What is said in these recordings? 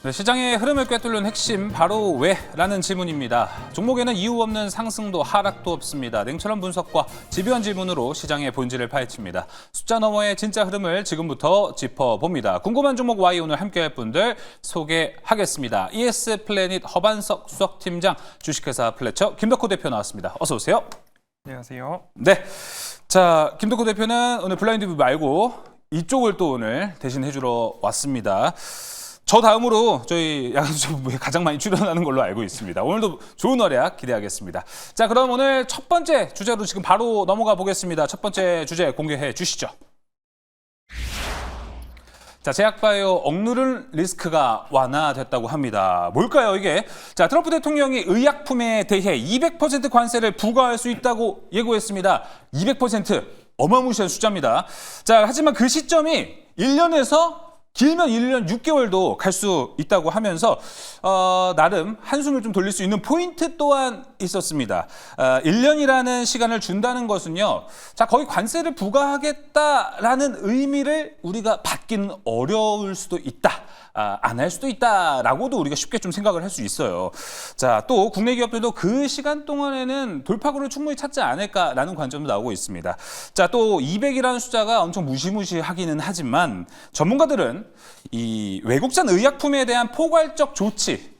네, 시장의 흐름을 꿰뚫는 핵심 바로 왜라는 질문입니다. 종목에는 이유 없는 상승도 하락도 없습니다. 냉철한 분석과 집요한 질문으로 시장의 본질을 파헤칩니다. 숫자 너머의 진짜 흐름을 지금부터 짚어봅니다. 궁금한 종목 Y 오늘 함께할 분들 소개하겠습니다. ES 플래닛 허반석 수석팀장, 주식회사 플래처 김덕호 대표 나왔습니다. 어서 오세요. 안녕하세요. 네, 자 김덕호 대표는 오늘 블라인드 뷰 말고 이쪽을 또 오늘 대신 해주러 왔습니다. 저 다음으로 저희 야간수첩부에 가장 많이 출연하는 걸로 알고 있습니다. 오늘도 좋은 활약 기대하겠습니다. 자, 그럼 오늘 첫 번째 주제로 지금 바로 넘어가 보겠습니다. 첫 번째 주제 공개해 주시죠. 자, 제약바이오 억누른 리스크가 완화됐다고 합니다. 뭘까요, 이게? 자, 트럼프 대통령이 의약품에 대해 200% 관세를 부과할 수 있다고 예고했습니다. 200% 어마무시한 숫자입니다. 자, 하지만 그 시점이 1년에서 길면 1년 6개월도 갈 수 있다고 하면서 나름 한숨을 좀 돌릴 수 있는 포인트 또한 있었습니다. 1년이라는 시간을 준다는 것은요, 자 거의 관세를 부과하겠다라는 의미를 우리가 받기는 어려울 수도 있다. 안 할 수도 있다라고도 우리가 쉽게 좀 생각을 할 수 있어요. 자, 또 국내 기업들도 그 시간 동안에는 돌파구를 충분히 찾지 않을까라는 관점도 나오고 있습니다. 자, 또 200이라는 숫자가 엄청 무시무시하기는 하지만 전문가들은 이 외국산 의약품에 대한 포괄적 조치,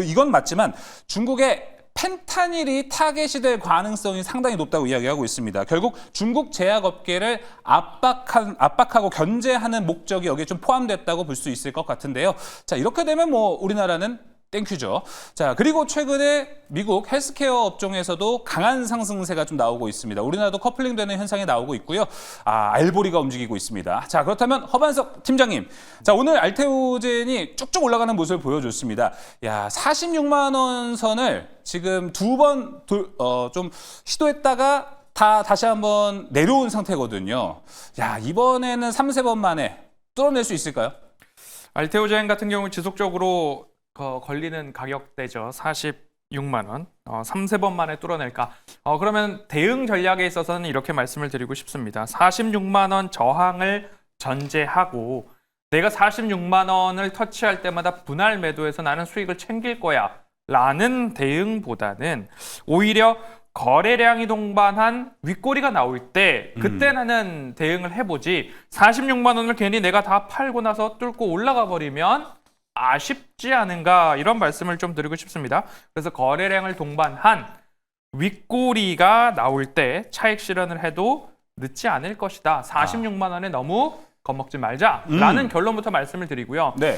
이건 맞지만 중국의 펜타닐이 타겟이 될 가능성이 상당히 높다고 이야기하고 있습니다. 결국 중국 제약업계를 압박하고 견제하는 목적이 여기에 좀 포함됐다고 볼 수 있을 것 같은데요. 자, 이렇게 되면 뭐 우리나라는 땡큐죠. 자, 그리고 최근에 미국 헬스케어 업종에서도 강한 상승세가 좀 나오고 있습니다. 우리나라도 커플링되는 현상이 나오고 있고요. 알보리가 움직이고 있습니다. 자, 그렇다면 허반석 팀장님. 자, 오늘 알테오젠이 쭉쭉 올라가는 모습을 보여줬습니다. 야, 46만 원 선을 지금 두 번 좀 시도했다가 다시 한번 내려온 상태거든요. 야, 이번에는 3-4번 만에 뚫어낼 수 있을까요? 알테오젠 같은 경우 지속적으로 걸리는 가격대죠. 46만 원. 3-4번 만에 뚫어낼까? 그러면 대응 전략에 있어서는 이렇게 말씀을 드리고 싶습니다. 46만 원 저항을 전제하고 내가 46만 원을 터치할 때마다 분할 매도해서 나는 수익을 챙길 거야 라는 대응보다는 오히려 거래량이 동반한 윗꼬리가 나올 때 그때 나는 대응을 해보지 46만 원을 괜히 내가 다 팔고 나서 뚫고 올라가 버리면 아쉽지 않은가 이런 말씀을 좀 드리고 싶습니다. 그래서 거래량을 동반한 윗꼬리가 나올 때 차익 실현을 해도 늦지 않을 것이다. 46만 원에 너무 겁먹지 말자라는 결론부터 말씀을 드리고요. 네.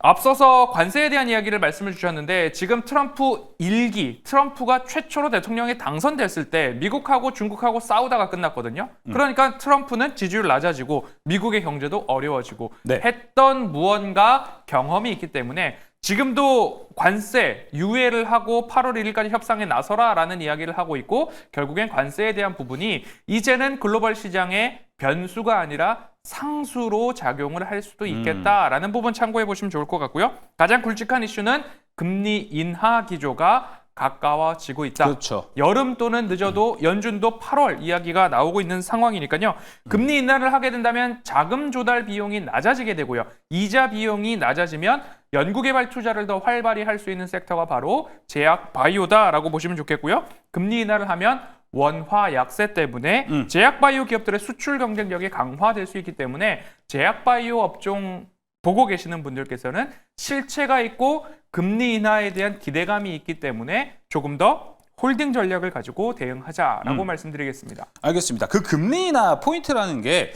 앞서서 관세에 대한 이야기를 말씀을 주셨는데 지금 트럼프가 최초로 대통령에 당선됐을 때 미국하고 중국하고 싸우다가 끝났거든요. 그러니까 트럼프는 지지율 낮아지고 미국의 경제도 어려워지고 네. 했던 무언가 경험이 있기 때문에 지금도 관세 유예를 하고 8월 1일까지 협상에 나서라라는 이야기를 하고 있고 결국엔 관세에 대한 부분이 이제는 글로벌 시장의 변수가 아니라 상수로 작용을 할 수도 있겠다라는 부분 참고해 보시면 좋을 것 같고요. 가장 굵직한 이슈는 금리 인하 기조가 가까워지고 있다. 그렇죠. 여름 또는 늦어도 연준도 8월 이야기가 나오고 있는 상황이니까요. 금리 인하를 하게 된다면 자금 조달 비용이 낮아지게 되고요. 이자 비용이 낮아지면 연구개발 투자를 더 활발히 할 수 있는 섹터가 바로 제약 바이오다라고 보시면 좋겠고요. 금리 인하를 하면 원화 약세 때문에 제약 바이오 기업들의 수출 경쟁력이 강화될 수 있기 때문에 제약 바이오 업종 보고 계시는 분들께서는 실체가 있고 금리 인하에 대한 기대감이 있기 때문에 조금 더 홀딩 전략을 가지고 대응하자라고 말씀드리겠습니다. 알겠습니다. 그 금리 인하 포인트라는 게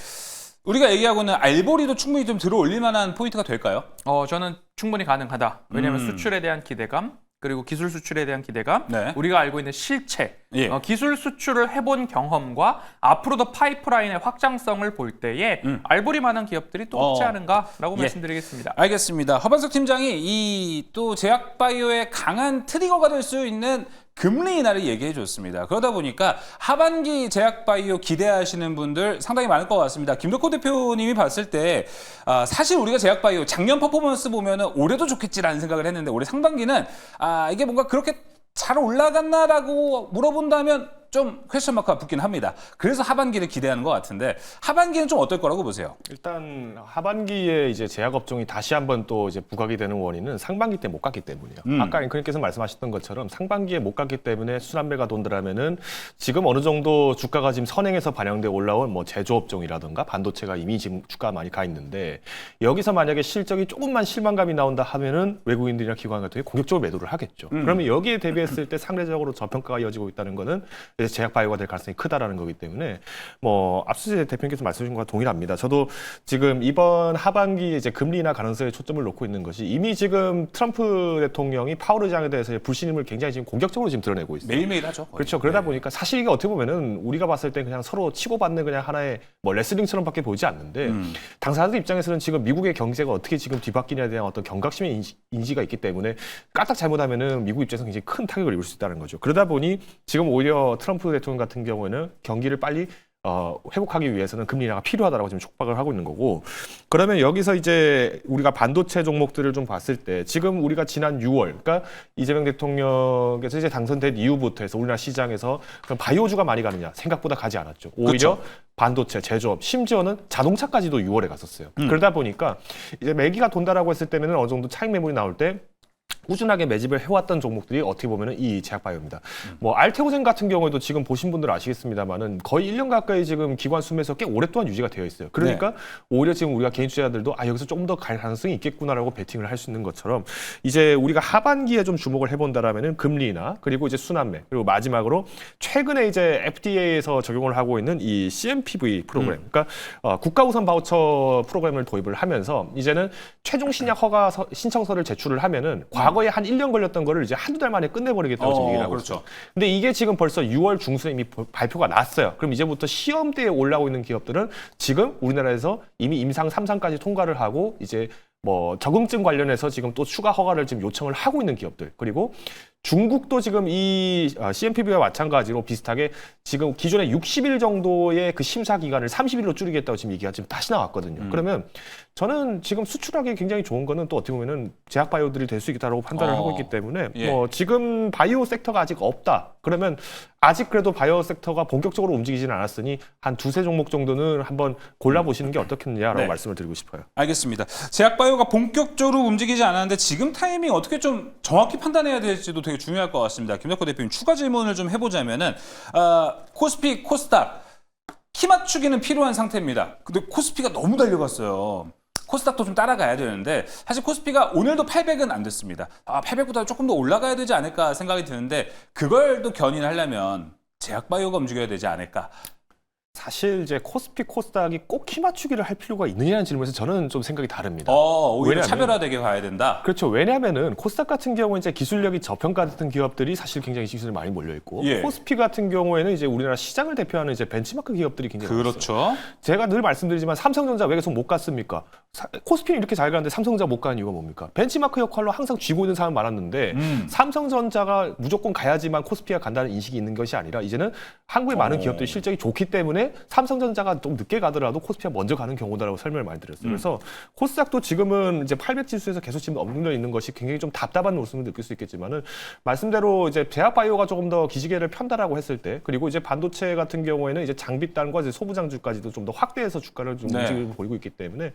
우리가 얘기하고는 알보리도 충분히 좀 들어올릴 만한 포인트가 될까요? 저는 충분히 가능하다. 왜냐하면 수출에 대한 기대감 그리고 기술 수출에 대한 기대감, 네. 우리가 알고 있는 실체, 예. 기술 수출을 해본 경험과 앞으로도 파이프라인의 확장성을 볼 때에 알보리만한 기업들이 또 없지 않은가라고 예. 말씀드리겠습니다. 알겠습니다. 허반석 팀장이 이 또 제약바이오의 강한 트리거가 될 수 있는 금리 인하를 얘기해 줬습니다. 그러다 보니까 하반기 제약바이오 기대하시는 분들 상당히 많을 것 같습니다. 김덕호 대표님이 봤을 때 사실 우리가 제약바이오 작년 퍼포먼스 보면은 올해도 좋겠지라는 생각을 했는데 올해 상반기는 이게 뭔가 그렇게 잘 올라갔나라고 물어본다면 좀 퀘스천 마크가 붙긴 합니다. 그래서 하반기를 기대하는 것 같은데 하반기는 좀 어떨 거라고 보세요? 일단 하반기에 이제 제약 업종이 다시 한번 또 이제 부각이 되는 원인은 상반기 때 못 갔기 때문이에요. 아까 앵커님께서 말씀하셨던 것처럼 상반기에 못 갔기 때문에 순환매가 돈다라면은 지금 어느 정도 주가가 지금 선행해서 반영돼 올라온 뭐 제조 업종이라든가 반도체가 이미 지금 주가가 많이 가 있는데 여기서 만약에 실적이 조금만 실망감이 나온다 하면은 외국인들이나 기관 같은 게 공격적으로 매도를 하겠죠. 그러면 여기에 대비했을 때 상대적으로 저평가가 이어지고 있다는 거는 이제 제약 바이오가 될 가능성이 크다라는 거기 때문에 뭐 앞서 대표님께서 말씀하신 것과 동일합니다. 저도 지금 이번 하반기에 이제 금리 인하 가능성에 초점을 놓고 있는 것이 이미 지금 트럼프 대통령이 파월 의장에 대해서 불신임을 굉장히 지금 공격적으로 지금 드러내고 있어요. 매일매일 하죠. 거의. 그렇죠. 그러다 보니까 사실 이게 어떻게 보면은 우리가 봤을 때 그냥 서로 치고받는 그냥 하나의 뭐 레슬링처럼밖에 보이지 않는데 당사자들 입장에서는 지금 미국의 경제가 어떻게 지금 뒤바뀌냐에 대한 어떤 경각심의 인지가 있기 때문에 까딱 잘못하면은 미국 입장에서 굉장히 큰 타격을 입을 수 있다는 거죠. 그러다 보니 지금 오히려 트럼프 대통령 같은 경우에는 경기를 빨리 회복하기 위해서는 금리 인하가 필요하다라고 지금 촉박을 하고 있는 거고 그러면 여기서 이제 우리가 반도체 종목들을 좀 봤을 때 지금 우리가 지난 6월 그러니까 이재명 대통령께서 이제 당선된 이후부터 해서 우리나라 시장에서 그럼 바이오주가 많이 가느냐 생각보다 가지 않았죠. 오히려 그쵸. 반도체, 제조업, 심지어는 자동차까지도 6월에 갔었어요. 그러다 보니까 이제 매기가 돈다라고 했을 때는 어느 정도 차익 매물이 나올 때 꾸준하게 매집을 해왔던 종목들이 어떻게 보면은 이 제약바이오입니다. 뭐 알테오젠 같은 경우에도 지금 보신 분들 아시겠습니다만은 거의 1년 가까이 지금 기관 수매에서 꽤 오랫동안 유지가 되어 있어요. 그러니까 오히려 지금 우리가 개인 투자자들도 여기서 조금 더 갈 가능성이 있겠구나라고 베팅을 할 수 있는 것처럼 이제 우리가 하반기에 좀 주목을 해본다라면은 금리 인하 그리고 이제 순환매 그리고 마지막으로 최근에 이제 FDA에서 적용을 하고 있는 이 CMPV 프로그램, 그러니까 국가우선 바우처 프로그램을 도입을 하면서 이제는 최종 신약 허가 신청서를 제출을 하면은 과거에 한 1년 걸렸던 거를 이제 한두 달 만에 끝내버리겠다고 지금 얘기를 하고 그렇죠. 있어요. 근데 이게 지금 벌써 6월 중순에 이미 발표가 났어요. 그럼 이제부터 시험대에 올라오고 있는 기업들은 지금 우리나라에서 이미 임상 3상까지 통과를 하고 이제 뭐 적응증 관련해서 지금 또 추가 허가를 지금 요청을 하고 있는 기업들 그리고 중국도 지금 이 CMPV와 마찬가지로 비슷하게 지금 기존에 60일 정도의 그 심사 기간을 30일로 줄이겠다고 지금 얘기가 지금 다시 나왔거든요. 그러면 저는 지금 수출하기 굉장히 좋은 거는 또 어떻게 보면은 제약 바이오들이 될 수 있다라고 판단을 하고 있기 때문에 예. 뭐 지금 바이오 섹터가 아직 없다. 그러면 아직 그래도 바이오 섹터가 본격적으로 움직이지는 않았으니 한 두세 종목 정도는 한번 골라보시는 게 어떻겠느냐라고 네. 말씀을 드리고 싶어요. 알겠습니다. 제약바이오가 본격적으로 움직이지 않았는데 지금 타이밍 어떻게 좀 정확히 판단해야 될지도 되게 중요할 것 같습니다. 김덕호 대표님 추가 질문을 좀 해보자면은 코스피, 코스닥 키 맞추기는 필요한 상태입니다. 근데 코스피가 너무 달려갔어요. 코스닥도 좀 따라가야 되는데 사실 코스피가 오늘도 800은 안 됐습니다. 800보다 조금 더 올라가야 되지 않을까 생각이 드는데 그걸 또 견인하려면 제약바이오가 움직여야 되지 않을까. 사실 이제 코스피, 코스닥이 꼭 키 맞추기를 할 필요가 있느냐는 질문에서 저는 좀 생각이 다릅니다. 오히려 왜냐하면- 차별화되게 가야 된다. 그렇죠. 왜냐하면은 코스닥 같은 경우는 이제 기술력이 저평가됐던 기업들이 사실 굉장히 기술이 많이 몰려 있고 예. 코스피 같은 경우에는 이제 우리나라 시장을 대표하는 이제 벤치마크 기업들이 굉장히 많았어요. 그렇죠. 제가 늘 말씀드리지만 삼성전자 왜 계속 못 갔습니까? 코스피는 이렇게 잘 가는데 삼성전자 못 가는 이유가 뭡니까? 벤치마크 역할로 항상 쥐고 있는 사람 많았는데 삼성전자가 무조건 가야지만 코스피가 간다는 인식이 있는 것이 아니라 이제는 한국의 많은 기업들이 실적이 좋기 때문에 삼성전자가 좀 늦게 가더라도 코스피가 먼저 가는 경우다라고 설명을 많이 드렸어요. 그래서 코스닥도 지금은 이제 800 지수에서 계속 지금 업무려 있는 것이 굉장히 좀 답답한 모습을 느낄 수 있겠지만은 말씀대로 이제 제약바이오가 조금 더 기지개를 편다라고 했을 때 그리고 이제 반도체 같은 경우에는 이제 장비단과 이제 소부장주까지도 좀 더 확대해서 주가를 좀 네. 움직임을 보이고 있기 때문에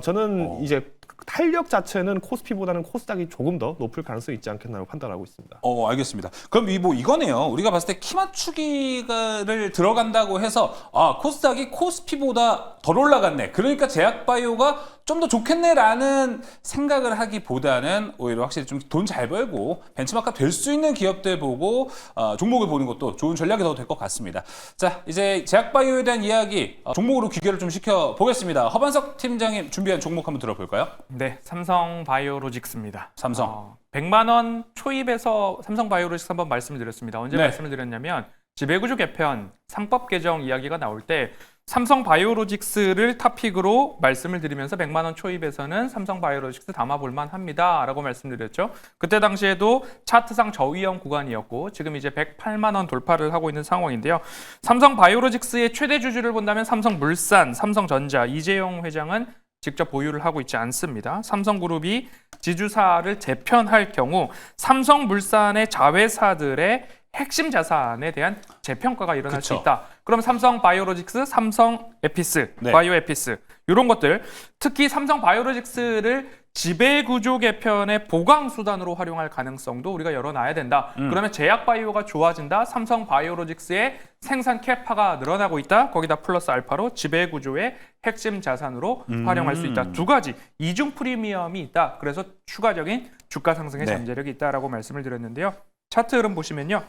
저는 이제 탄력 자체는 코스피보다는 코스닥이 조금 더 높을 가능성이 있지 않겠나라고 판단하고 있습니다. 알겠습니다. 그럼 이거네요. 우리가 봤을 때 키 맞추기를 들어간다고 해서 코스닥이 코스피보다 덜 올라갔네. 그러니까 제약바이오가 좀 더 좋겠네라는 생각을 하기보다는 오히려 확실히 좀 돈 잘 벌고 벤치마크가 될 수 있는 기업들 보고 종목을 보는 것도 좋은 전략이 더 될 것 같습니다. 자, 이제 제약바이오에 대한 이야기 종목으로 귀결을 좀 시켜보겠습니다. 허반석 팀장님 준비한 종목 한번 들어볼까요? 네, 삼성 바이오로직스입니다. 삼성. 100만 원 초입에서 삼성 바이오로직스 한번 말씀을 드렸습니다. 언제 네. 말씀을 드렸냐면 지배구조 개편, 상법 개정 이야기가 나올 때 삼성 바이오로직스를 토픽으로 말씀을 드리면서 100만 원 초입에서는 삼성 바이오로직스 담아볼 만합니다라고 말씀드렸죠. 그때 당시에도 차트상 저위험 구간이었고 지금 이제 108만 원 돌파를 하고 있는 상황인데요. 삼성 바이오로직스의 최대 주주를 본다면 삼성물산, 삼성전자, 이재용 회장은 직접 보유를 하고 있지 않습니다. 삼성그룹이 지주사를 재편할 경우 삼성물산의 자회사들의 핵심 자산에 대한 재평가가 일어날 수 그쵸. 있다. 그럼 삼성 바이오로직스, 삼성 에피스, 네. 바이오 에피스 이런 것들, 특히 삼성 바이오로직스를 지배구조 개편의 보강 수단으로 활용할 가능성도 우리가 열어놔야 된다. 그러면 제약 바이오가 좋아진다. 삼성 바이오로직스의 생산 캐파가 늘어나고 있다. 거기다 플러스 알파로 지배구조의 핵심 자산으로 활용할 수 있다. 두 가지 이중 프리미엄이 있다. 그래서 추가적인 주가 상승의 네. 잠재력이 있다라고 말씀을 드렸는데요. 차트 흐름 보시면요.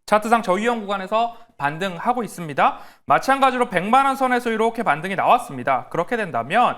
차트상 저위험 구간에서 반등하고 있습니다. 마찬가지로 100만 원 선에서 이렇게 반등이 나왔습니다. 그렇게 된다면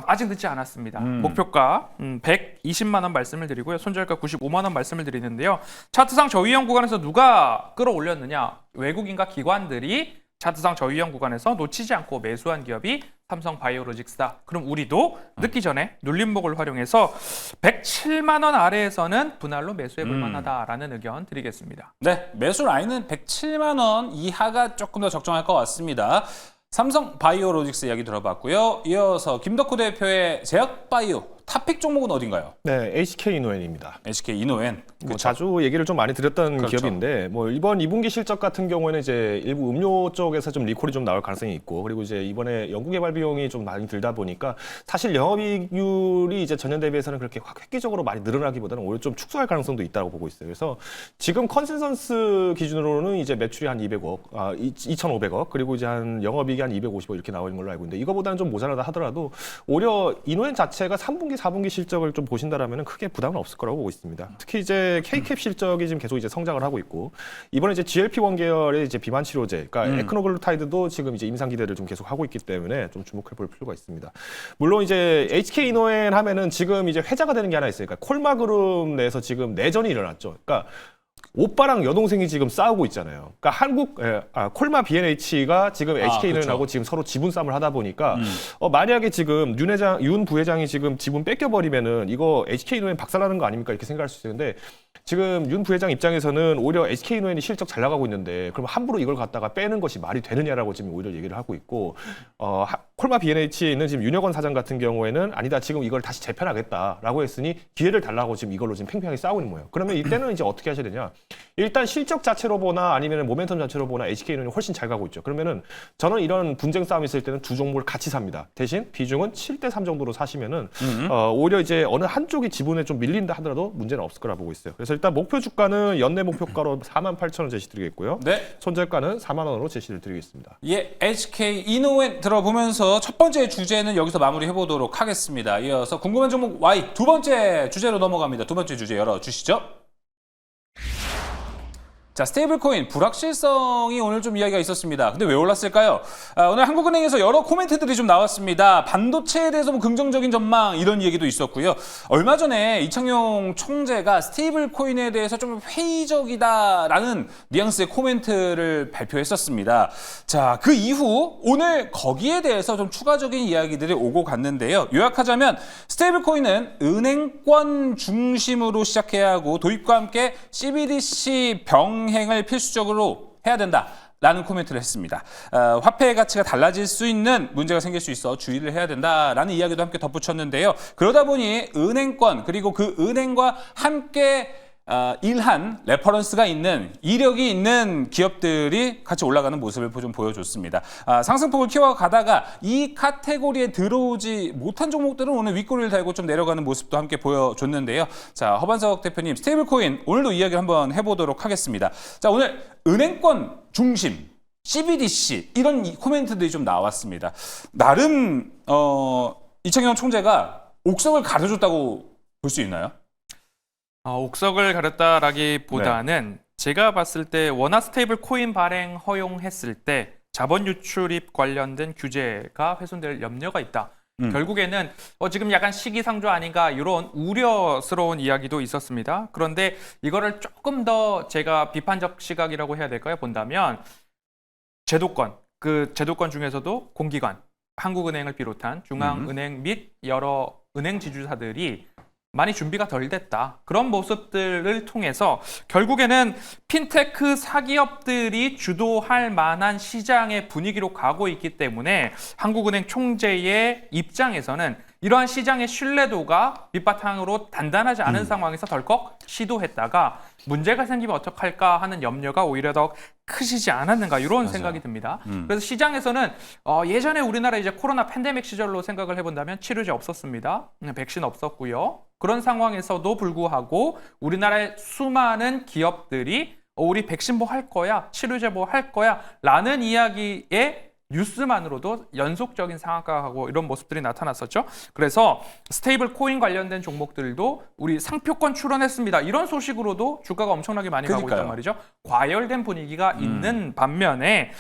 아직 늦지 않았습니다. 목표가 120만 원 말씀을 드리고요. 손절가 95만 원 말씀을 드리는데요. 차트상 저위험 구간에서 누가 끌어올렸느냐? 외국인과 기관들이 차트상 저위험 구간에서 놓치지 않고 매수한 기업이 삼성 바이오로직스다. 그럼 우리도 늦기 전에 눌림목을 활용해서 107만 원 아래에서는 분할로 매수해 볼 만하다라는 의견 드리겠습니다. 네, 매수 라인은 107만 원 이하가 조금 더 적정할 것 같습니다. 삼성 바이오로직스 이야기 들어봤고요. 이어서 김덕호 대표의 제약바이오 탑픽 종목은 어딘가요? 네, HK 이노엔입니다. HK 이노엔. 뭐 자주 얘기를 좀 많이 드렸던 그렇죠. 기업인데 뭐 이번 2분기 실적 같은 경우에는 이제 일부 음료 쪽에서 좀 리콜이 좀 나올 가능성이 있고 그리고 이제 이번에 연구개발 비용이 좀 많이 들다 보니까 사실 영업이익률이 이제 전년 대비해서는 그렇게 확 획기적으로 많이 늘어나기보다는 오히려 좀 축소할 가능성도 있다고 보고 있어요. 그래서 지금 컨센서스 기준으로는 이제 매출이 한 200억, 2,500억 그리고 이제 한 영업이익이 한 250억 이렇게 나오는 걸로 알고 있는데 이거보다는 좀 모자라다 하더라도 오히려 이노엔 자체가 3분기, 4분기 실적을 좀 보신다라면 크게 부담은 없을 거라고 보고 있습니다. 특히 이제 K캡 실적이 지금 계속 이제 성장을 하고 있고 이번에 이제 GLP-1 계열의 이제 비만 치료제, 그러니까 에크노글루타이드도 지금 이제 임상 기대를 좀 계속 하고 있기 때문에 좀 주목해 볼 필요가 있습니다. 물론 이제 HK 이노엔 하면은 지금 이제 회자가 되는 게 하나 있어요. 그러니까 콜마그룹 내에서 지금 내전이 일어났죠. 그러니까 오빠랑 여동생이 지금 싸우고 있잖아요. 그러니까 콜마 B&H가 지금 HK 이노엔하고 그렇죠. 지금 서로 지분 싸움을 하다 보니까 만약에 지금 윤 부회장이 지금 지분 뺏겨버리면은 이거 HK 이노엔 박살나는 거 아닙니까? 이렇게 생각할 수 있는데 지금 윤 부회장 입장에서는 오히려 SK 이노엔이 실적 잘 나가고 있는데 그럼 함부로 이걸 갖다가 빼는 것이 말이 되느냐라고 지금 오히려 얘기를 하고 있고 콜마 B&H에 있는 지금 윤여건 사장 같은 경우에는 아니다 지금 이걸 다시 재편하겠다라고 했으니 기회를 달라고 지금 이걸로 지금 팽팽하게 싸우고 있는 거예요. 그러면 이때는 이제 어떻게 하셔야 되냐? 일단 실적 자체로 보나 아니면 모멘텀 자체로 보나 SK 이노엔이 훨씬 잘 가고 있죠. 그러면은 저는 이런 분쟁 싸움이 있을 때는 두 종목을 같이 삽니다. 대신 비중은 7대3 정도로 사시면은 오히려 이제 어느 한쪽이 지분에 좀 밀린다 하더라도 문제는 없을 거라 보고 있어요. 그래서 일단 목표 주가는 연내 목표가로 48,000원 제시드리겠고요. 네. 손절가는 4만 원으로 제시를 드리겠습니다. 예, HK 이노엔 들어보면서 첫 번째 주제는 여기서 마무리해 보도록 하겠습니다. 이어서 궁금한 종목 Y 두 번째 주제로 넘어갑니다. 두 번째 주제 열어주시죠. 자, 스테이블 코인 불확실성이 오늘 좀 이야기가 있었습니다. 근데 왜 올랐을까요? 오늘 한국은행에서 여러 코멘트들이 좀 나왔습니다. 반도체에 대해서 뭐 긍정적인 전망 이런 얘기도 있었고요. 얼마 전에 이창용 총재가 스테이블 코인에 대해서 좀 회의적이다라는 뉘앙스의 코멘트를 발표했었습니다. 자, 그 이후 오늘 거기에 대해서 좀 추가적인 이야기들이 오고 갔는데요. 요약하자면 스테이블 코인은 은행권 중심으로 시작해야 하고 도입과 함께 CBDC 병행을 필수적으로 해야 된다라는 코멘트를 했습니다. 화폐의 가치가 달라질 수 있는 문제가 생길 수 있어 주의를 해야 된다라는 이야기도 함께 덧붙였는데요. 그러다 보니 은행권 그리고 그 은행과 함께 일한 레퍼런스가 있는 이력이 있는 기업들이 같이 올라가는 모습을 좀 보여줬습니다. 상승폭을 키워가다가 이 카테고리에 들어오지 못한 종목들은 오늘 윗꼬리를 달고 좀 내려가는 모습도 함께 보여줬는데요. 자, 허반석 대표님 스테이블 코인 오늘도 이야기를 한번 해보도록 하겠습니다. 자, 오늘 은행권 중심 CBDC 이런 코멘트들이 좀 나왔습니다. 나름 이창용 총재가 옥석을 가려줬다고 볼 수 있나요? 옥석을 가렸다라기보다는 제가 봤을 때 원화 스테이블 코인 발행 허용했을 때 자본 유출입 관련된 규제가 훼손될 염려가 있다. 결국에는 지금 약간 시기상조 아닌가 이런 우려스러운 이야기도 있었습니다. 그런데 이거를 조금 더 제가 비판적 시각이라고 해야 될까요? 본다면 제도권, 그 제도권 중에서도 공기관, 한국은행을 비롯한 중앙은행 및 여러 은행 지주사들이 많이 준비가 덜 됐다. 그런 모습들을 통해서 결국에는 핀테크 사기업들이 주도할 만한 시장의 분위기로 가고 있기 때문에 한국은행 총재의 입장에서는 이러한 시장의 신뢰도가 밑바탕으로 단단하지 않은 상황에서 덜컥 시도했다가 문제가 생기면 어떡할까 하는 염려가 오히려 더 크시지 않았는가 이런 생각이 듭니다. 그래서 시장에서는 예전에 우리나라 이제 코로나 팬데믹 시절로 생각을 해본다면 치료제 없었습니다. 백신 없었고요. 그런 상황에서도 불구하고 우리나라의 수많은 기업들이 우리 백신 뭐 할 거야, 치료제 뭐 할 거야 라는 이야기에 뉴스만으로도 연속적인 상한가하고 이런 모습들이 나타났었죠. 그래서 스테이블 코인 관련된 종목들도 우리 상표권 출원했습니다. 이런 소식으로도 주가가 엄청나게 많이 가고 있단 말이죠. 과열된 분위기가 있는 반면에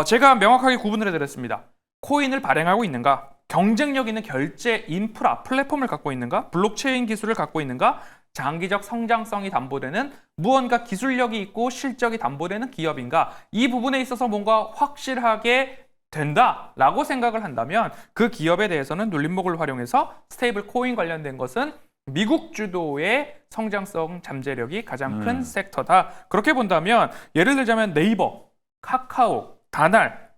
제가 명확하게 구분을 해드렸습니다. 코인을 발행하고 있는가? 경쟁력 있는 결제 인프라 플랫폼을 갖고 있는가? 블록체인 기술을 갖고 있는가? 장기적 성장성이 담보되는 무언가 기술력이 있고 실적이 담보되는 기업인가? 이 부분에 있어서 뭔가 확실하게 된다라고 생각을 한다면 그 기업에 대해서는 눌림목을 활용해서 스테이블 코인 관련된 것은 미국 주도의 성장성 잠재력이 가장 큰 섹터다. 그렇게 본다면 예를 들자면 네이버, 카카오, 다날,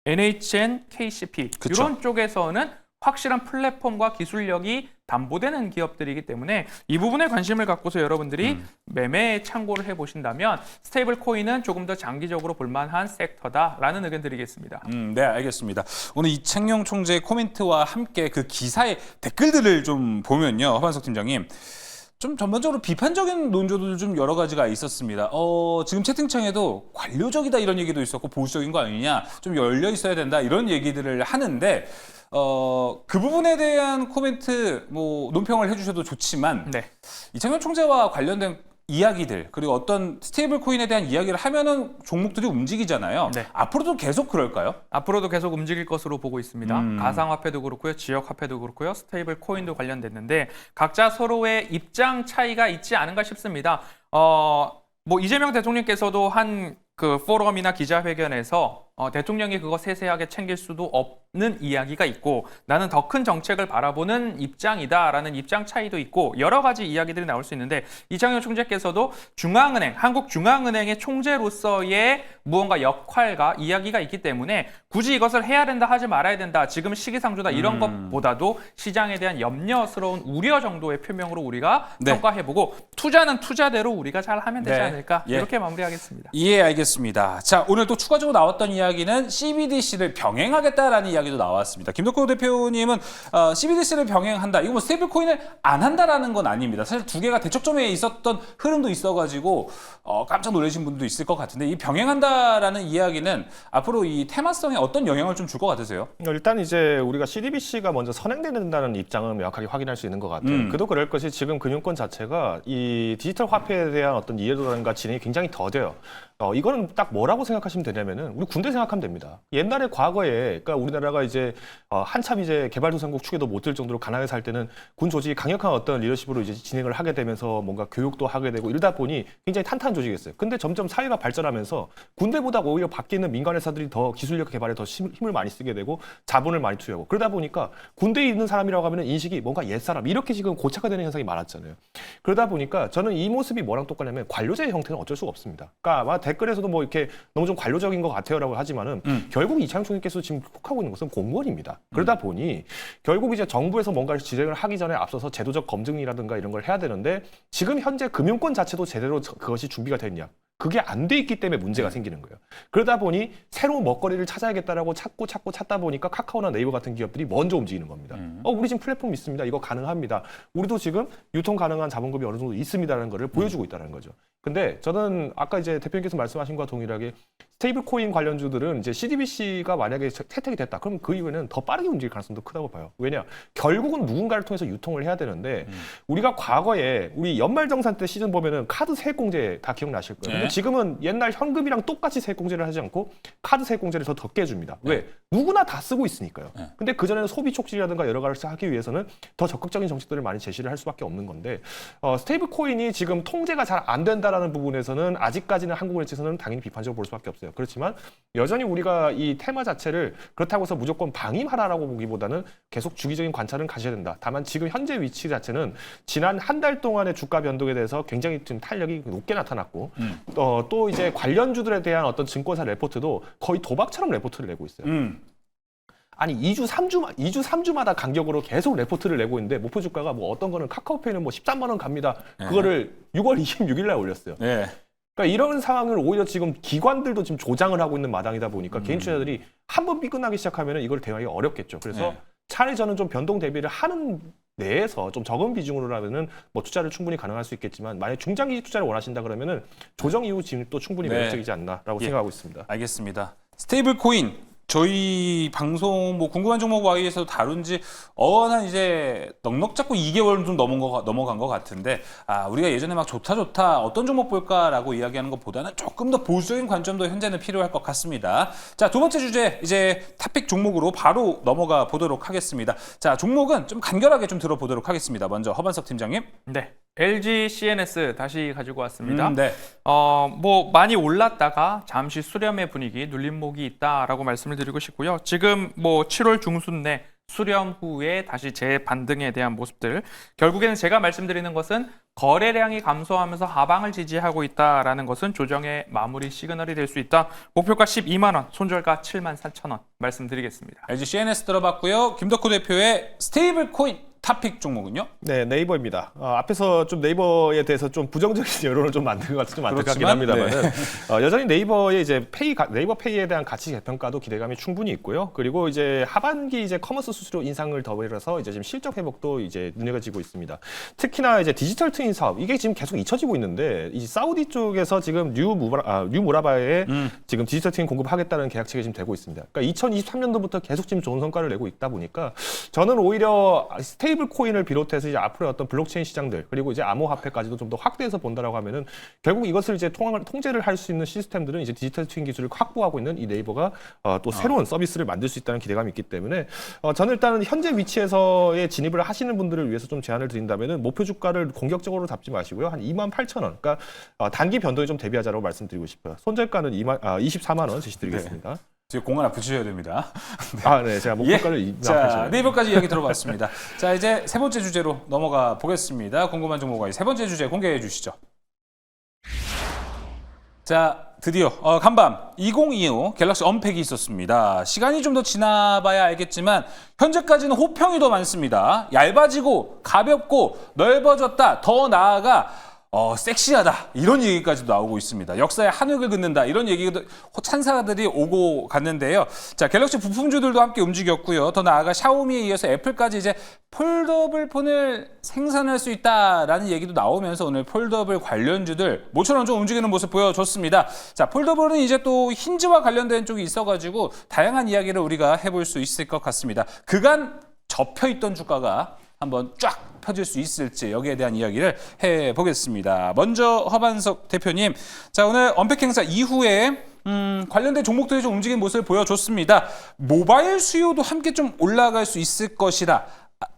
NHN, KCP 그쵸. 이런 쪽에서는 확실한 플랫폼과 기술력이 담보되는 기업들이기 때문에 이 부분에 관심을 갖고서 여러분들이 매매에 참고를 해보신다면 스테이블 코인은 조금 더 장기적으로 볼만한 섹터다라는 의견 드리겠습니다. 네, 알겠습니다. 오늘 이창용 총재의 코멘트와 함께 그 기사의 댓글들을 좀 보면요. 허반석 팀장님. 좀 전반적으로 비판적인 논조들 좀 여러 가지가 있었습니다. 지금 채팅창에도 관료적이다 이런 얘기도 있었고 보수적인 거 아니냐, 좀 열려 있어야 된다 이런 얘기들을 하는데 그 부분에 대한 코멘트 뭐 논평을 해주셔도 좋지만 네. 이창용 총재와 관련된 이야기들 그리고 어떤 스테이블 코인에 대한 이야기를 하면은 종목들이 움직이잖아요. 네. 앞으로도 계속 그럴까요? 앞으로도 계속 움직일 것으로 보고 있습니다. 가상화폐도 그렇고요. 지역화폐도 그렇고요. 스테이블 코인도 관련됐는데 각자 서로의 입장 차이가 있지 않은가 싶습니다. 뭐 이재명 대통령께서도 한 그 포럼이나 기자회견에서 대통령이 그거 세세하게 챙길 수도 없는 이야기가 있고 나는 더 큰 정책을 바라보는 입장이다라는 입장 차이도 있고 여러 가지 이야기들이 나올 수 있는데 이창용 총재께서도 중앙은행, 한국중앙은행의 총재로서의 무언가 역할과 이야기가 있기 때문에 굳이 이것을 해야 된다 하지 말아야 된다 지금 시기상조다 이런 것보다도 시장에 대한 염려스러운 우려 정도의 표명으로 우리가 네. 평가해보고 투자는 투자대로 우리가 잘 하면 되지 네. 않을까 예. 이렇게 마무리하겠습니다. 예, 알겠습니다. 자, 오늘 또 추가적으로 나왔던 이야기는 CBDC를 병행하겠다라는 이야기도 나왔습니다. 김덕호 대표님은 CBDC를 병행한다. 이거 뭐 스테이블 코인을 안 한다라는 건 아닙니다. 사실 두 개가 대척점에 있었던 흐름도 있어가지고 깜짝 놀라신 분도 있을 것 같은데 이 병행한다라는 이야기는 앞으로 이 테마성에 어떤 영향을 좀 줄 것 같으세요? 일단 이제 우리가 CDBC가 먼저 선행된다는 입장은 명확하게 확인할 수 있는 것 같아요. 그도 그럴 것이 지금 금융권 자체가 이 디지털 화폐에 대한 어떤 이해도라든가 진행이 굉장히 더뎌요. 이거는 딱 뭐라고 생각하시면 되냐면은 우리 군대 생각하면 됩니다. 옛날에 과거에 그러니까 우리나라가 이제 한참 이제 개발도상국 축에도 못 들 정도로 가난하게 살 때는 군 조직이 강력한 어떤 리더십으로 이제 진행을 하게 되면서 뭔가 교육도 하게 되고 이러다 보니 굉장히 탄탄한 조직이었어요. 근데 점점 사회가 발전하면서 군대보다 오히려 밖에 있는 민간 회사들이 더 기술력 개발에 더 힘을 많이 쓰게 되고 자본을 많이 투여하고 그러다 보니까 군대에 있는 사람이라고 하면은 인식이 뭔가 옛사람 이렇게 지금 고착화되는 현상이 많았잖아요. 그러다 보니까 저는 이 모습이 뭐랑 똑같냐면 관료제의 형태는 어쩔 수가 없습니다. 그러니까 아마 댓글에서도 뭐 이렇게 너무 좀 관료적인 것 같아요라고 하지만은 결국 이창용 총리께서 지금 촉하고 있는 것은 공무원입니다. 그러다 보니 결국 이제 정부에서 뭔가를 진행을 하기 전에 앞서서 제도적 검증이라든가 이런 걸 해야 되는데 지금 현재 금융권 자체도 제대로 그것이 준비가 됐냐? 그게 안 돼 있기 때문에 문제가 생기는 거예요. 그러다 보니 새로운 먹거리를 찾아야겠다라고 찾다 보니까 카카오나 네이버 같은 기업들이 먼저 움직이는 겁니다. 우리 지금 플랫폼 있습니다. 이거 가능합니다. 우리도 지금 유통 가능한 자본금이 어느 정도 있습니다라는 거를 보여주고 있다는 거죠. 근데 저는 아까 이제 대표님께서 말씀하신 것과 동일하게 스테이블 코인 관련주들은 이제 CDBC가 만약에 채택이 됐다. 그럼 그 이후에는 더 빠르게 움직일 가능성도 크다고 봐요. 왜냐? 결국은 누군가를 통해서 유통을 해야 되는데 우리가 과거에 우리 연말정산 때 시즌 보면은 카드 세액공제 다 기억나실 거예요. 근데 네. 지금은 옛날 현금이랑 똑같이 세액공제를 하지 않고 카드 세액공제를 더 적게 해줍니다. 왜? 누구나 다 쓰고 있으니까요. 네. 근데 그전에는 소비 촉진이라든가 여러 가지를 하기 위해서는 더 적극적인 정책들을 많이 제시를 할 수밖에 없는 건데 스테이블 코인이 지금 통제가 잘 안 된다라는 부분에서는 아직까지는 한국은행에서는 당연히 비판적으로 볼 수밖에 없어요. 그렇지만 여전히 우리가 이 테마 자체를 그렇다고 해서 무조건 방임하라라고 보기보다는 계속 주기적인 관찰은 가셔야 된다. 다만 지금 현재 위치 자체는 지난 한 달 동안의 주가 변동에 대해서 굉장히 좀 탄력이 높게 나타났고 또 이제 관련주들에 대한 어떤 증권사 레포트도 거의 도박처럼 레포트를 내고 있어요. 아니 2주 3주마다 간격으로 계속 레포트를 내고 있는데 목표 주가가 뭐 어떤 거는 카카오페이는 뭐 13만 원 갑니다. 그거를 6월 26일 날 올렸어요. 네. 그러니까 이런 상황을 오히려 지금 기관들도 지금 조장을 하고 있는 마당이다 보니까 개인 투자자들이 한번 삐끗나기 시작하면 이걸 대응하기 어렵겠죠. 그래서 네. 차라리 저는 좀 변동 대비를 하는 내에서 좀 적은 비중으로라면은 뭐 투자를 충분히 가능할 수 있겠지만 만약 중장기 투자를 원하신다 그러면은 조정 이후 진입도 충분히 네. 매력적이지 않나라고 예. 생각하고 있습니다. 알겠습니다. 스테이블 코인 저희 방송 뭐 궁금한 종목 Y에서 다룬 지 한 이제 넉넉 잡고 2개월 좀 넘어간 것 같은데 우리가 예전에 막 좋다 어떤 종목 볼까라고 이야기하는 것보다는 조금 더 보수적인 관점도 현재는 필요할 것 같습니다. 자, 두 번째 주제 이제 탑픽 종목으로 바로 넘어가 보도록 하겠습니다. 자, 종목은 좀 간결하게 좀 들어보도록 하겠습니다. 먼저 허반석 팀장님. 네. LG CNS 다시 가지고 왔습니다. 네. 뭐 많이 올랐다가 잠시 수렴의 분위기, 눌림목이 있다라고 말씀을 드리고 싶고요. 지금 뭐 7월 중순 내 수렴 후에 다시 재반등에 대한 모습들. 결국에는 제가 말씀드리는 것은 거래량이 감소하면서 하방을 지지하고 있다라는 것은 조정의 마무리 시그널이 될 수 있다. 목표가 12만 원, 손절가 74,000원 말씀드리겠습니다. LG CNS 들어봤고요. 김덕호 대표의 스테이블 코인 탑픽 종목은요? 네, 네이버입니다. 앞에서 좀 네이버에 대해서 좀 부정적인 여론을 좀 만든 것 같아서 좀 안타깝긴 합니다만은 여전히 네이버의 이제 네이버 페이에 대한 가치 재평가도 기대감이 충분히 있고요. 그리고 이제 하반기 이제 커머스 수수료 인상을 더해서 이제 지금 실적 회복도 이제 눈여겨지고 있습니다. 특히나 이제 디지털 트윈 사업 이게 지금 계속 잊혀지고 있는데 이 사우디 쪽에서 지금 뉴무라바에 지금 디지털 트윈 공급하겠다는 계약 체결이 지금 되고 있습니다. 그러니까 2023년도부터 계속 지금 좋은 성과를 내고 있다 보니까 저는 오히려 스테이블 코인을 비롯해서 이제 앞으로 어떤 블록체인 시장들 그리고 이제 암호화폐까지도 좀 더 확대해서 본다라고 하면은 결국 이것을 이제 통제를 할 수 있는 시스템들은 이제 디지털 트윈 기술을 확보하고 있는 이 네이버가 또 새로운 서비스를 만들 수 있다는 기대감이 있기 때문에 저는 일단은 현재 위치에서의 진입을 하시는 분들을 위해서 좀 제안을 드린다면은 목표 주가를 공격적으로 잡지 마시고요. 한 28,000원. 그러니까 단기 변동에 좀 대비하자라고 말씀드리고 싶어요. 손절가는 24만 원 제시드리겠습니다. 네. 지금 공 하나 붙이셔야 됩니다. 네, 제가 목표가를 자, 네이버까지 이야기 들어봤습니다. 자, 이제 세 번째 주제로 넘어가 보겠습니다. 궁금한 종목이 세 번째 주제 공개해 주시죠. 자, 드디어 간밤 2025 갤럭시 언팩이 있었습니다. 시간이 좀 더 지나봐야 알겠지만 현재까지는 호평이 더 많습니다. 얇아지고 가볍고 넓어졌다. 더 나아가 섹시하다 이런 얘기까지도 나오고 있습니다. 역사의 한획을 긋는다 이런 얘기도 찬사들이 오고 갔는데요. 자, 갤럭시 부품주들도 함께 움직였고요. 더 나아가 샤오미에 이어서 애플까지 이제 폴더블 폰을 생산할 수 있다라는 얘기도 나오면서 오늘 폴더블 관련주들 모처럼 좀 움직이는 모습 보여줬습니다. 자, 폴더블은 이제 또 힌지와 관련된 쪽이 있어가지고 다양한 이야기를 우리가 해볼 수 있을 것 같습니다. 그간 접혀있던 주가가 한번 쫙 펴질 수 있을지 여기에 대한 이야기를 해보겠습니다. 먼저 허반석 대표님, 자, 오늘 언팩 행사 이후에 관련된 종목들이 좀 움직이는 모습을 보여줬습니다. 모바일 수요도 함께 좀 올라갈 수 있을 것이다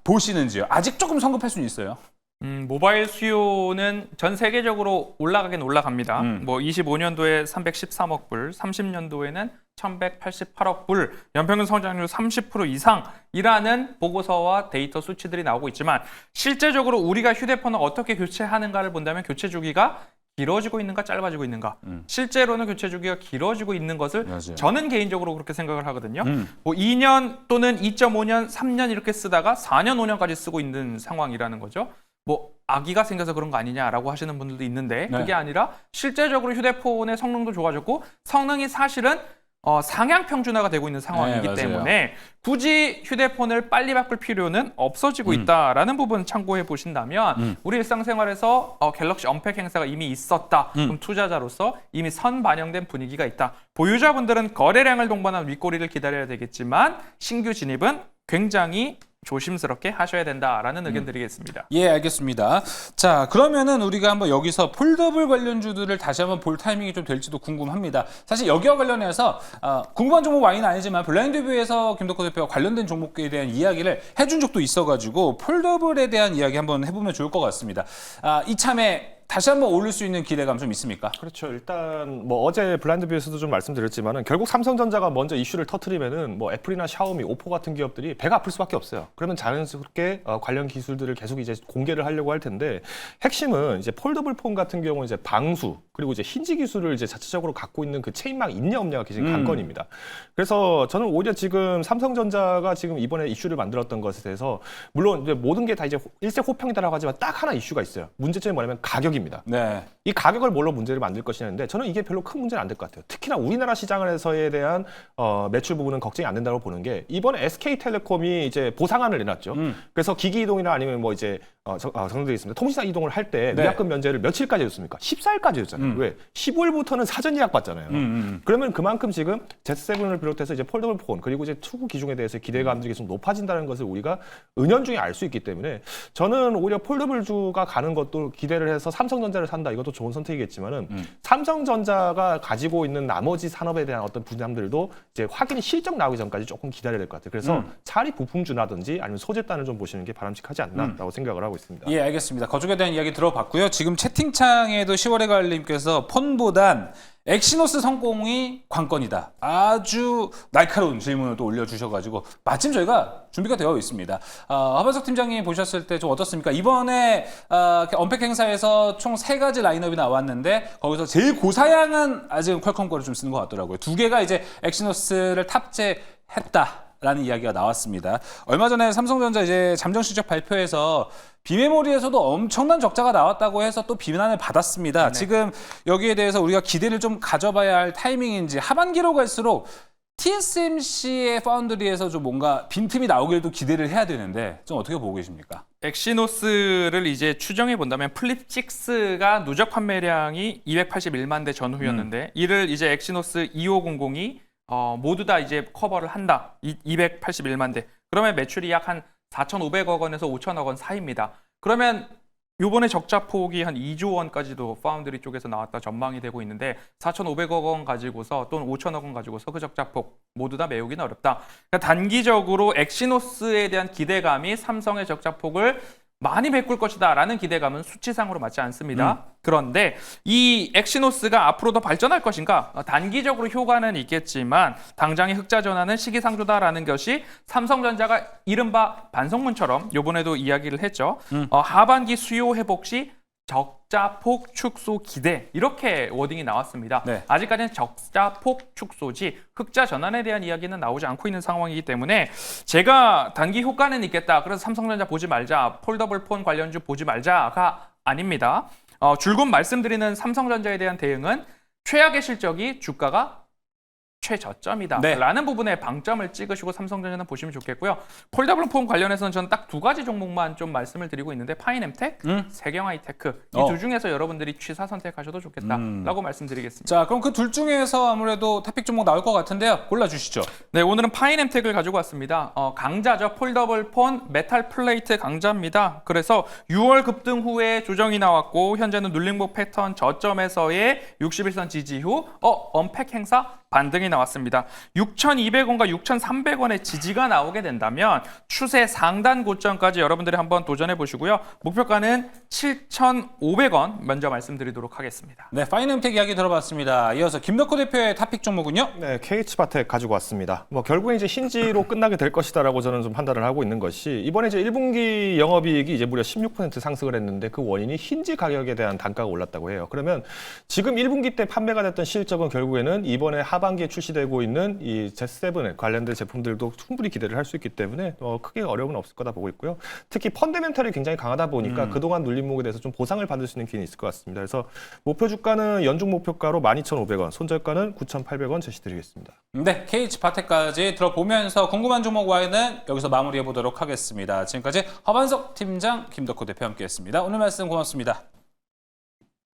보시는지요? 아직 조금 성급할 수는 있어요. 모바일 수요는 전 세계적으로 올라가긴 올라갑니다. 뭐 25년도에 313억 불, 30년도에는 1188억 불, 연평균 성장률 30% 이상이라는 보고서와 데이터 수치들이 나오고 있지만 실제적으로 우리가 휴대폰을 어떻게 교체하는가를 본다면 교체 주기가 길어지고 있는가 짧아지고 있는가. 실제로는 교체 주기가 길어지고 있는 것을 맞아요. 저는 개인적으로 그렇게 생각을 하거든요. 뭐 2년 또는 2.5년, 3년 이렇게 쓰다가 4년, 5년까지 쓰고 있는 상황이라는 거죠. 뭐 아기가 생겨서 그런 거 아니냐라고 하시는 분들도 있는데 그게 아니라 실제적으로 휴대폰의 성능도 좋아졌고 성능이 사실은 상향 평준화가 되고 있는 상황이기 네, 때문에 굳이 휴대폰을 빨리 바꿀 필요는 없어지고 있다라는 부분 참고해 보신다면 우리 일상생활에서 갤럭시 언팩 행사가 이미 있었다. 그럼 투자자로서 이미 선반영된 분위기가 있다. 보유자분들은 거래량을 동반한 윗꼬리를 기다려야 되겠지만 신규 진입은 굉장히 조심스럽게 하셔야 된다라는 의견 드리겠습니다. 예, 알겠습니다. 자, 그러면은 우리가 한번 여기서 폴더블 관련주들을 다시 한번 볼 타이밍이 좀 될지도 궁금합니다. 사실 여기와 관련해서 궁금한 종목 와인은 아니지만 블라인드 뷰에서 김덕호 대표가 관련된 종목에 대한 이야기를 해준 적도 있어가지고 폴더블에 대한 이야기 한번 해보면 좋을 것 같습니다. 이참에 다시 한번 올릴 수 있는 기대감 좀 있습니까? 그렇죠. 일단 뭐 어제 블라인드 뷰에서도 좀 말씀드렸지만은 결국 삼성전자가 먼저 이슈를 터트리면은 뭐 애플이나 샤오미, 오포 같은 기업들이 배가 아플 수밖에 없어요. 그러면 자연스럽게 관련 기술들을 계속 이제 공개를 하려고 할 텐데 핵심은 이제 폴더블 폰 같은 경우는 이제 방수 그리고 이제 힌지 기술을 이제 자체적으로 갖고 있는 그 체인망 있냐 없냐가 굉장히 관건입니다. 그래서 저는 오히려 지금 삼성전자가 지금 이번에 이슈를 만들었던 것에 대해서 물론 이제 모든 게 다 이제 일색호평이다라고 하지만 딱 하나 이슈가 있어요. 문제점이 뭐냐면 가격입니다. 네. 이 가격을 뭘로 문제를 만들 것이냐인데 저는 이게 별로 큰 문제는 안 될 것 같아요. 특히나 우리나라 시장에서에 대한 매출 부분은 걱정이 안 된다고 보는 게 이번에 SK텔레콤이 이제 보상안을 내놨죠. 그래서 기기 이동이나 아니면 뭐 이제 정리되어 있습니다. 통신사 이동을 할 때 네. 예약금 면제를 며칠까지 줬습니까? 14일까지 줬잖아요. 왜? 15일부터는 사전 예약 받잖아요. 그러면 그만큼 지금 Z7을 비롯해서 이제 폴더블 폰 그리고 이제 투구 기종에 대해서 기대감들이 좀 높아진다는 것을 우리가 은연중에 알 수 있기 때문에 저는 오히려 폴더블주가 가는 것도 기대를 해서 삼성전자를 산다. 이것도 좋은 선택이겠지만은 삼성전자가 가지고 있는 나머지 산업에 대한 어떤 분야들도 이제 확인이 실적 나오기 전까지 조금 기다려야 될 것 같아요. 그래서 차라리 부품주라든지 아니면 소재단을 좀 보시는 게 바람직하지 않나라고 생각을 하고 있습니다. 예, 알겠습니다. 거쪽에 대한 이야기 들어봤고요. 지금 채팅창에도 10월의 가을님께서 폰보단 엑시노스 성공이 관건이다. 아주 날카로운 질문을 또 올려주셔가지고 마침 저희가 준비가 되어 있습니다. 하반석 팀장님 보셨을 때 좀 어떻습니까? 이번에 언팩 행사에서 총 3가지 라인업이 나왔는데 거기서 제일 고사양은 아직은 퀄컴 거를 좀 쓰는 것 같더라고요. 2개가 이제 엑시노스를 탑재했다. 라는 이야기가 나왔습니다. 얼마 전에 삼성전자 이제 잠정 실적 발표에서 비메모리에서도 엄청난 적자가 나왔다고 해서 또 비난을 받았습니다. 네. 지금 여기에 대해서 우리가 기대를 좀 가져봐야 할 타이밍인지 하반기로 갈수록 TSMC의 파운드리에서 좀 뭔가 빈틈이 나오길도 기대를 해야 되는데 좀 어떻게 보고 계십니까? 엑시노스를 이제 추정해 본다면 플립6가 누적 판매량이 281만 대 전후였는데 이를 이제 엑시노스 2500이 모두 다 이제 커버를 한다. 281만 대. 그러면 매출이 약 한 4,500억 원에서 5,000억 원 사이입니다. 그러면 요번에 적자 폭이 한 2조 원까지도 파운드리 쪽에서 나왔다 전망이 되고 있는데 4,500억 원 가지고서 또는 5,000억 원 가지고서 그 적자 폭 모두 다 메우기는 어렵다. 그러니까 단기적으로 엑시노스에 대한 기대감이 삼성의 적자 폭을 많이 메꿀 것이다 라는 기대감은 수치상으로 맞지 않습니다. 그런데 이 엑시노스가 앞으로 더 발전할 것인가? 단기적으로 효과는 있겠지만 당장의 흑자 전환은 시기상조다라는 것이 삼성전자가 이른바 반성문처럼 요번에도 이야기를 했죠. 하반기 수요 회복 시 적자폭 축소 기대 이렇게 워딩이 나왔습니다. 네. 아직까지는 적자폭 축소지 흑자 전환에 대한 이야기는 나오지 않고 있는 상황이기 때문에 제가 단기 효과는 있겠다. 그래서 삼성전자 보지 말자, 폴더블 폰 관련주 보지 말자가 아닙니다. 줄곧 말씀드리는 삼성전자에 대한 대응은 최악의 실적이 주가가 최저점이다 네. 라는 부분에 방점을 찍으시고 삼성전자는 보시면 좋겠고요. 폴더블 폰 관련해서는 저는 딱 2가지 종목만 좀 말씀을 드리고 있는데 파인엠텍, 세경하이테크 이 두 중에서 여러분들이 취사 선택하셔도 좋겠다라고 말씀드리겠습니다. 자, 그럼 그 둘 중에서 아무래도 토픽 종목 나올 것 같은데요. 골라주시죠. 네, 오늘은 파인엠텍을 가지고 왔습니다. 강자죠. 폴더블 폰 메탈 플레이트 강자입니다. 그래서 6월 급등 후에 조정이 나왔고 현재는 눌림목 패턴 저점에서의 61선 지지 후 언팩 행사 반등이 나왔습니다. 6,200원과 6,300원의 지지가 나오게 된다면 추세 상단 고점까지 여러분들이 한번 도전해 보시고요. 목표가는 7,500원 먼저 말씀드리도록 하겠습니다. 네, 파이널텍 이야기 들어봤습니다. 이어서 김덕호 대표의 토픽 종목은요? 네, KH바텍 가지고 왔습니다. 뭐 결국엔 이제 힌지로 끝나게 될 것이다라고 저는 좀 판단을 하고 있는 것이 이번에 이제 1분기 영업이익이 이제 무려 16% 상승을 했는데 그 원인이 힌지 가격에 대한 단가가 올랐다고 해요. 그러면 지금 1분기 때 판매가 됐던 실적은 결국에는 이번에 하반기에 출시되고 있는 이 Z7에 관련된 제품들도 충분히 기대를 할 수 있기 때문에 크게 어려움은 없을 거다 보고 있고요. 특히 펀더멘털이 굉장히 강하다 보니까 그동안 눌림목에 대해서 좀 보상을 받을 수 있는 기회는 있을 것 같습니다. 그래서 목표 주가는 연중 목표가로 12,500원, 손절가는 9,800원 제시드리겠습니다. 네, KH바텍까지 들어보면서 궁금한 종목 와이는 여기서 마무리해 보도록 하겠습니다. 지금까지 허반석 팀장, 김덕호 대표 함께했습니다. 오늘 말씀 고맙습니다.